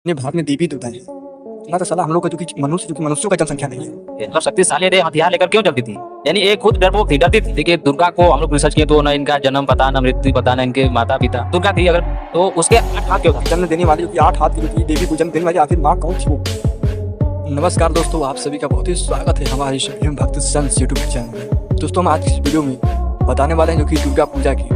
अपने भारत में देवी देवता है ना, तो साला हम लोग का जो कि मनुष्यों का जनसंख्या नहीं है। मतलब शक्तिशाली थे, हथियार लेकर क्यों चलती थी? यानी एक खुद डरपोक थी, डरती थी। देखिए दुर्गा को हम लोग रिसर्च किए तो ना इनका जन्म पता, ना मृत्यु पता, ना इनके माता पिता। दुर्गा थी अगर तो उसके 8 हाथ क्यों था? जन्म देने वाली जो कि 8 हाथ की जो कि देवी को जन्म देने वाली आखिर माँ कौन थी वो? नमस्कार दोस्तों, आप सभी का बहुत ही स्वागत है हमारे शिवम भक्त संस यूट्यूब चैनल में। दोस्तों हम आज की इस वीडियो में बताने वाले हैं जो कि दुर्गा पूजा की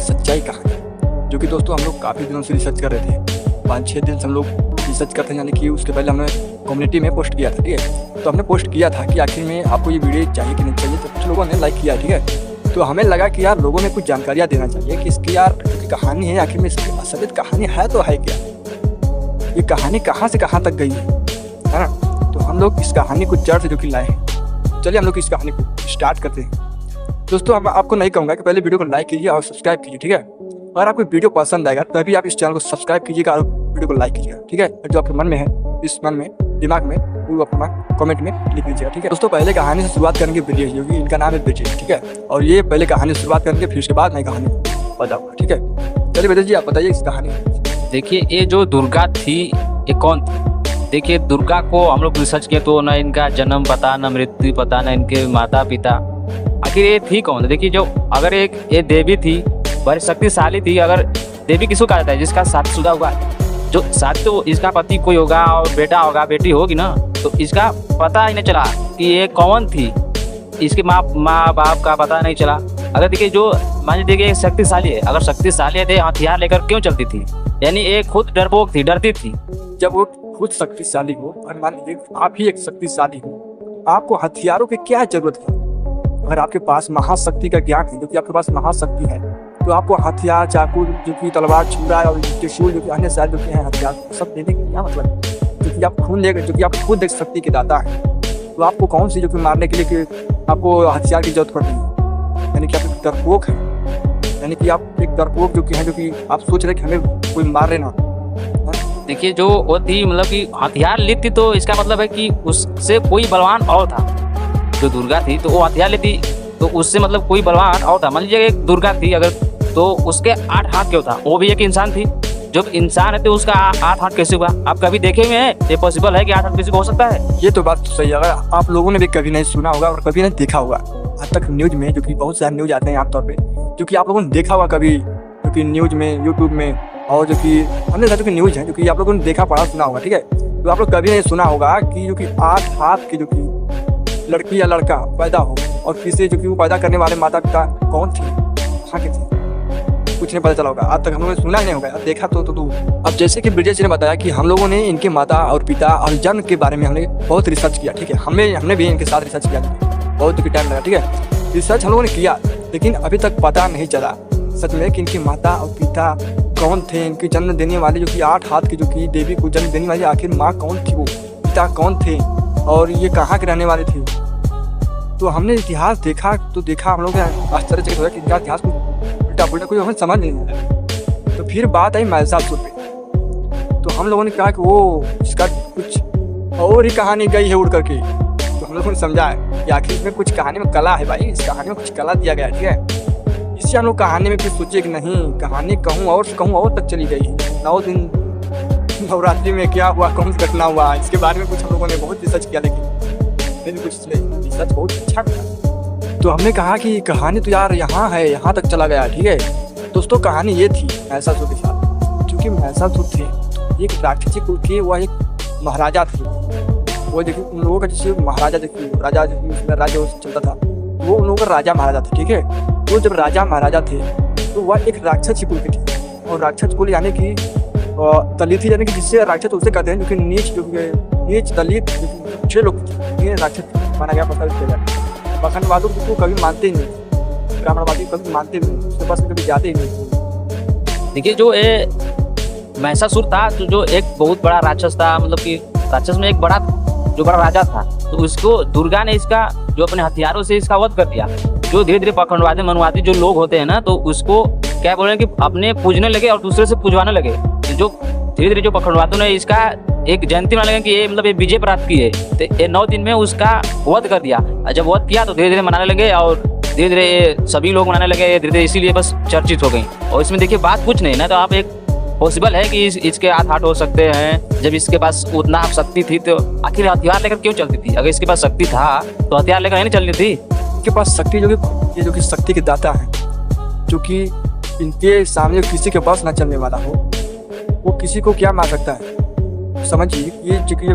सच्चाई कहानी, जो कि दोस्तों हम लोग काफ़ी दिनों से रिसर्च कर रहे थे। 5-6 दिन से हम लोग रिसर्च करते हैं, यानी कि उसके पहले हमने कम्युनिटी में पोस्ट किया था, ठीक है। तो हमने पोस्ट किया था कि आखिर में आपको ये वीडियो चाहिए कि नहीं चाहिए, तो कुछ लोगों ने लाइक किया, ठीक है। तो हमें लगा कि यार लोगों ने कुछ जानकारियाँ देना चाहिए कि इसकी यार जो कि कहानी है, आखिर में इसकी असलियत कहानी है तो है क्या, ये कहानी कहाँ से कहाँ तक गई है ना। तो हम लोग इस कहानी को जड़ से जो कि लाए हैं। चलिए हम लोग इस कहानी को स्टार्ट करते हैं। दोस्तों मैं आपको नहीं कहूँगा कि पहले वीडियो को लाइक कीजिए और सब्सक्राइब कीजिए, ठीक है। अगर आपको वीडियो पसंद आएगा तभी आप इस चैनल को सब्सक्राइब कीजिएगा और वीडियो को लाइक कीजिएगा, ठीक है। जो आपके मन में है, इस मन में दिमाग में, वो अपना कमेंट में लिख लीजिएगा, ठीक है। दोस्तों पहले कहानी से शुरुआत करेंगे ब्रिजेश, जो कि इनका नाम है ब्रिजेश, ठीक है। और ये पहले कहानी से शुरुआत करेंगे, फिर उसके बाद मैं कहानी बताऊँगा, ठीक है। चलिए ब्रिजेश जी आप बताइए इस कहानी। देखिए ये जो दुर्गा थी ये कौन थी? देखिए दुर्गा को हम लोग रिसर्च किए तो ना इनका जन्म पता, ना मृत्यु पता, ना इनके माता पिता। आखिर ये थी कौन? देखिए जो अगर एक ये देवी थी, बड़ी शक्तिशाली थी। अगर देवी किसको कहा जाता है? जिसका शादीशुदा हुआ, जो शादी तो इसका पति कोई होगा और बेटा होगा, बेटी होगी ना। तो इसका पता ही नहीं चला कि ये कौन थी, इसके माँ बाप का पता नहीं चला। अगर देखिए जो मान लीजिए देखिए शक्तिशाली है, अगर शक्तिशाली थे हथियार लेकर क्यों चलती थी? यानी एक खुद डरपोक थी, डरती थी। जब वो खुद शक्तिशाली हो और मान लीजिए आप ही एक शक्तिशाली हो, आपको हथियारों की क्या जरूरत है? अगर आपके पास महाशक्ति का ज्ञान है, जो कि आपके पास महाशक्ति है, तो आपको हथियार, चाकू, जो कि तलवार, छुरा और त्रिशूल, जो कि अन्य सारे जो कि हैं हथियार, सब देने का क्या मतलब है? जो कि आप खून लेकर, जो कि आप खुद एक शक्ति के दाता है, तो आपको कौन सी जो कि मारने के लिए कि आपको हथियार की जरूरत पड़ रही है? यानी कि आप एक डरपोक है, यानी कि आप एक डरपोक जो कि है, जो कि आप सोच रहे कि हमें कोई मार लेना। देखिए जो वो थी मतलब कि हथियार लेती, तो इसका मतलब है कि उससे कोई बलवान और था। जो दुर्गा थी तो वो हथियार लेती, तो उससे मतलब कोई बलवान और था। मान लीजिए एक दुर्गा थी अगर, तो उसके 8 हाथ क्यों था? वो भी एक इंसान थी। जब इंसान है तो उसका 8 हाथ कैसे हुआ? आप कभी देखे हुए हैं? ये पॉसिबल है कि 8 हाथ किसी को हो सकता है? ये तो बात तो सही है। अगर आप लोगों ने भी कभी नहीं सुना होगा और कभी नहीं देखा होगा, आज तक न्यूज में जो कि बहुत सारे न्यूज आते हैं आमतौर पे, जो कि आप लोगों ने देखा होगा कभी, जो कि न्यूज में, यूट्यूब में, और जो कि अन्य जो कि न्यूज है, जो कि आप लोगों ने देखा पढ़ा सुना होगा, ठीक है। तो आप लोग कभी नहीं सुना होगा कि जो कि 8 हाथ की जो कि लड़की या लड़का पैदा हो और किसी जो कि वो पैदा करने वाले माता पिता कौन थे, कहाँ के थे, कुछ नहीं पता चला होगा। आज तक हम लोगों ने सुना ही नहीं होगा, देखा तो अब जैसे कि ब्रिजेश ने बताया कि हम लोगों ने इनके माता और पिता और जन्म के बारे में हमने बहुत रिसर्च किया, ठीक है। हमने भी इनके साथ रिसर्च किया, बहुत टाइम लगा, ठीक है। रिसर्च हम लोगों ने किया, लेकिन अभी तक पता नहीं चला सच में कि इनके माता और पिता कौन थे। इनकी जन्म देने वाली जो कि 8 हाथ की जो कि देवी को जन्म देने वाली आखिर माँ कौन थी, वो पिता कौन थे, और ये कहाँ के रहने वाले थे। तो हमने इतिहास देखा तो देखा हम लोग आश्चर्यचकित हुआ कि इनका इतिहास को उल्टा पुल्टा कोई हमें समझ नहीं आया। तो फिर बात आई महिषासुर पे, तो हम लोगों ने कहा कि वो इसका कुछ और ही कहानी गई है उड़ करके। तो हम लोगों ने समझा है कि आखिर इसमें कुछ कहानी में कला है भाई, इस कहानी में कुछ कला दिया गया है, ठीक है। इससे हम लोग कहानी में फिर सोचे कि नहीं, कहानी कहूँ और तक चली गई। 9 दिन नवरात्रि में क्या हुआ, कौन सी घटना हुआ, इसके बारे में कुछ हम लोगों ने बहुत रिसर्च किया, लेकिन कुछ रिसर्च बहुत अच्छा था। तो हमने कहा कि कहानी तो यार यहाँ है, यहाँ तक चला गया, ठीक है। दोस्तों कहानी ये थी महिषासुर के साथ। चूँकि महिषासुर थे एक राक्षसी कुल के, वह एक महाराजा थे। वो देखिए उन लोगों का जैसे महाराजा, देखिए राजा राज्य चलता था, वो उन लोगों का राजा महाराजा थे, ठीक है। वो जब राजा महाराजा थे तो वह एक राक्षस कुल की थी, और राक्षस कुल यानी कि दलित, यानी कि जिससे राक्षस उसे कहते हैं, जो कि नीच दलित 6 लोग राक्षस माना गया। पखंडवादों को कभी मानते ही नहीं, ब्राह्मणवादी कभी मानते भी नहीं, उसके पास कभी जाते ही नहीं। देखिए जो ये महिषासुर था, तो जो एक बहुत बड़ा राक्षस था, मतलब कि राक्षस में एक बड़ा राजा था। तो उसको दुर्गा ने इसका जो अपने हथियारों से इसका वध कर दिया। जो धीरे धीरे पखंडवादी मनवादी जो लोग होते हैं ना, तो उसको क्या बोल रहे हैं कि अपने पूजने लगे और दूसरे से पूजवाने लगे। तो जो धीरे धीरे जो पखंडवादियों ने इसका एक जयंती मनाने लगे कि ये मतलब ये विजय प्राप्त की है, तो ये 9 दिन में उसका वध कर दिया। और जब वध किया तो धीरे धीरे मनाने लगे, और धीरे धीरे सभी लोग मनाने लगे, धीरे धीरे इसीलिए बस चर्चित हो गई। और इसमें देखिए बात कुछ नहीं ना, तो आप एक पॉसिबल है कि इसके हाथ हो सकते हैं। जब इसके पास उतना शक्ति थी तो आखिर हथियार लेकर क्यों चलती थी? अगर इसके पास शक्ति था तो हथियार लेकर नहीं चलनी थी। इनके पास शक्ति ये जो कि शक्ति के दाता है, जो कि इनके सामने किसी के पास ना चलने वाला हो, वो किसी को क्या मार सकता है। समझिए ये जो कि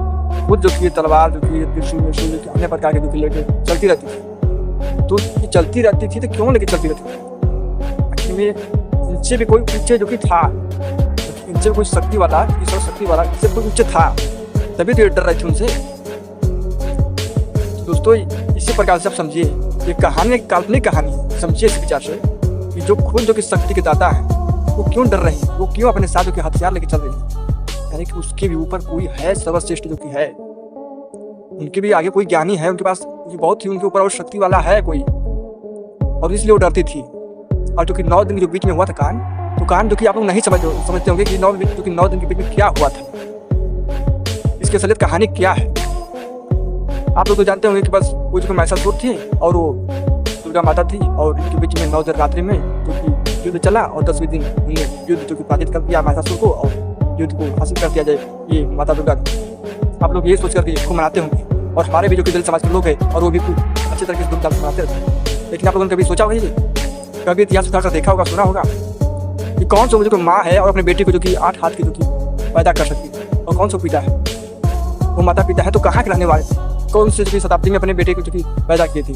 खुद जो कि तलवार जो कि त्रिशूल जो कि अन्य प्रकार के जो कि लेके चलती रहती थी, तो ये चलती रहती थी तो क्यों लेके चलती रहती थी? आखिर में इनसे भी कोई पीछे जो कि था, इनसे कोई शक्ति वाला, ईश्वर शक्ति वाला इनसे कोई नीचे था, तभी तो ये डर रहे थे उनसे। दोस्तों इसी प्रकार से आप समझिए, ये कहानी एक काल्पनिक कहानी है। समझिए इस विचार से कि जो खुद जो कि शक्ति के दाता है वो क्यों डर रहे हैं, वो क्यों अपने साथ जो कि हथियार लेके चल रहे हैं। यानी कि उसके भी ऊपर कोई है सर्वश्रेष्ठ जो कि है, उनके भी आगे कोई ज्ञानी है, उनके पास बहुत ही उनके ऊपर और शक्ति वाला है कोई, और इसलिए वो डरती थी। और जो कि 9 दिन के जो बीच में हुआ था कांड, तो कांड जो कि आप लोग नहीं समझते होंगे कि 9 दिन के बीच में क्या हुआ था, इसकी असलियत कहानी क्या है। आप लोग तो जानते होंगे कि बस वो जो महिषासुर थे और वो दुर्गा माता थी, और इनके बीच में 9 दिन रात्रि में जो कि युद्ध चला, और 10वें दिन उन्होंने युद्ध जो कि पराजित कर दिया महिषासुर को, और युद्ध को हासिल कर दिया जाए ये माता दुर्गा को। आप लोग ये सोच करके इसको मनाते होंगे, और हमारे भी जो कि दलित समाज के लोग हैं और वो भी खूब अच्छे तरीके से धूमधाम से मनाते रहते हैं। लेकिन आप लोगों ने कभी सोचा होगा, कभी इतिहास उतार कर देखा होगा, सुना होगा कि कौन सा जो माँ है और अपने बेटे को जो कि 8 हाथ की जो कि पैदा कर सकती है, और कौन सा पिता है, वो माता पिता है तो कहाँ के रहने वाले थे, कौन से जो कि शताब्दी में अपने बेटे को जो कि पैदा किए थे।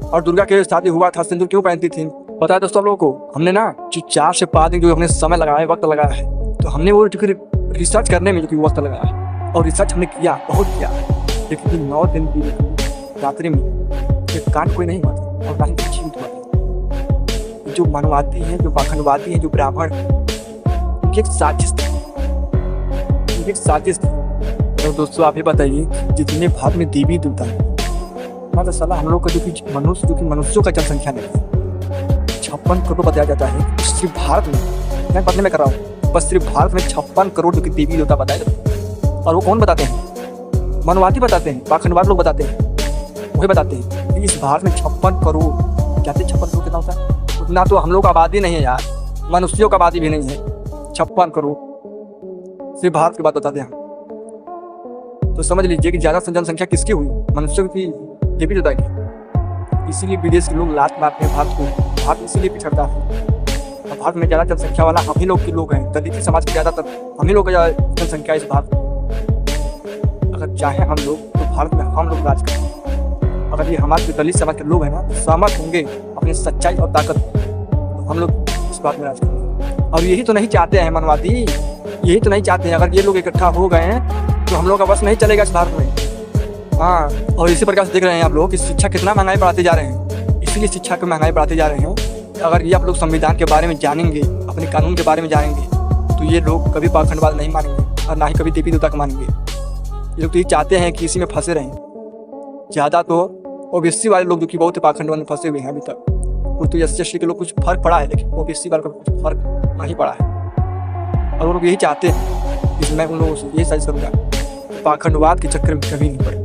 और दुर्गा के शादी हुआ था, सिंदूर क्यों पहनती थी? पता है दोस्तों आप लोगों को, हमने ना जो 4 से 5 दिन जो हमने समय लगाया है, वक्त लगाया है, तो हमने वो जो कि रिसर्च करने में जो कि वक्त लगाया है, और रिसर्च हमने किया, बहुत किया। लेकिन 9 दिन की रात्रि में एक कांड कोई नहीं हुआ था, और ना ही कुछ हुआ था। जो मानववादी हैं, जो पाखंडवादी हैं, जो ब्राह्मण, उनकी एक साजिश थी, उनकी एक साजिश थी। तो दोस्तों आप ये बताइए, जितने भारत में देवी देवता है, मतलब साला हम लोग का जो कि मनुष्यों का जनसंख्या नहीं है, 56 करोड़ बताया जाता है सिर्फ भारत में। मैं पढ़ने में कर रहा हूँ, बस सिर्फ भारत में 56 करोड़ जो कि देवी देवता बताए जाते हैं। और वो कौन बताते हैं? मानववादी बताते हैं, पाखंडवाद लोग बताते हैं, वही बताते हैं कि इस भारत में 56 करोड़, कहते 56 करोड़ कितना होता है? उतना तो हम लोग का आबादी नहीं है यार, मनुष्यों का आबादी भी नहीं है। 56 करोड़ सिर्फ भारत की बात बताते हैं। तो समझ लीजिए कि ज़्यादा जनसंख्या किसकी हुई? मनुष्यों की देवी देवता की। इसीलिए विदेश के लोग लात मारते हैं भारत को, भारत इसीलिए पिछड़ता है। और भारत में ज़्यादा जनसंख्या वाला हम ही लोग के लोग हैं, दलित समाज के ज़्यादातर हम ही लोग का ज़्यादा जनसंख्या इस भारत में। अगर चाहे हम लोग तो भारत में हम लोग राज करें। अगर ये हमारे दलित समाज के लोग हैं ना, सहमत होंगे अपनी सच्चाई और ताकत, तो हम लोग इस बात में राज करेंगे। और यही तो नहीं चाहते हैं मानववादी, यही तो नहीं चाहते हैं। अगर ये लोग इकट्ठा हो गए हैं तो हम लोग का बस नहीं चलेगा इस भारत में। हाँ, और इसी प्रकार से देख रहे हैं आप लोग कि शिक्षा कितना महंगाई बढ़ाते जा रहे हैं। इसीलिए शिक्षा को महंगाई बढ़ाते जा रहे हैं। अगर ये आप लोग संविधान के बारे में जानेंगे, अपने कानून के बारे में जानेंगे, तो ये लोग कभी पाखंडवाद नहीं मानेंगे, और ना ही कभी देवी देवता को मानेंगे। ये लोग तो ये चाहते हैं कि इसी में फंसे रहें। ज़्यादा तो ओबीसी वाले लोग जो कि बहुत पाखंडवाद में फंसे हुए हैं अभी तक। कुछ तो SC के लोग कुछ फर्क पड़ा है, लेकिन ओबीसी वाले को कुछ फर्क नहीं पड़ा है। और वो लोग यही चाहते हैं कि मैं उन लोगों से ये सच करूँगा, पाखंडवाद के चक्कर में कभी नहीं पड़े।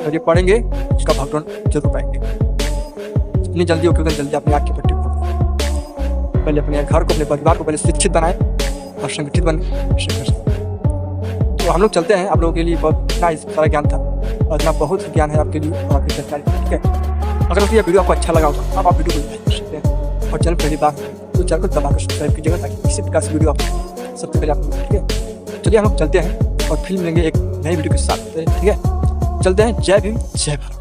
और ये पढ़ेंगे उसका भगवान जरूर पाएंगे। जितनी जल्दी हो उतनी जल्दी अपनी आँख की पट्टी खोलें। पहले अपने घर को, अपने परिवार को पहले शिक्षित बनाएं और संगठित बने। तो हम लोग चलते हैं। आप लोगों के लिए बहुत इतना सारा ज्ञान था, और इतना बहुत ज्ञान है आपके लिए और आपकी जानकारी। ठीक है, अगर ये वीडियो आपको अच्छा लगा हो तो आप वीडियो को लाइक कर सकते हैं, और चैनल पहली बार तो चैनल को दबाकर सब्सक्राइब कीजिएगा, ताकि किसी प्रकार से वीडियो आपको सबसे पहले आपको। ठीक है, चलिए हम लोग चलते हैं और फिर मिलेंगे एक नई वीडियो के साथ। ठीक है, चलते हैं। जय भीम, जय भारत।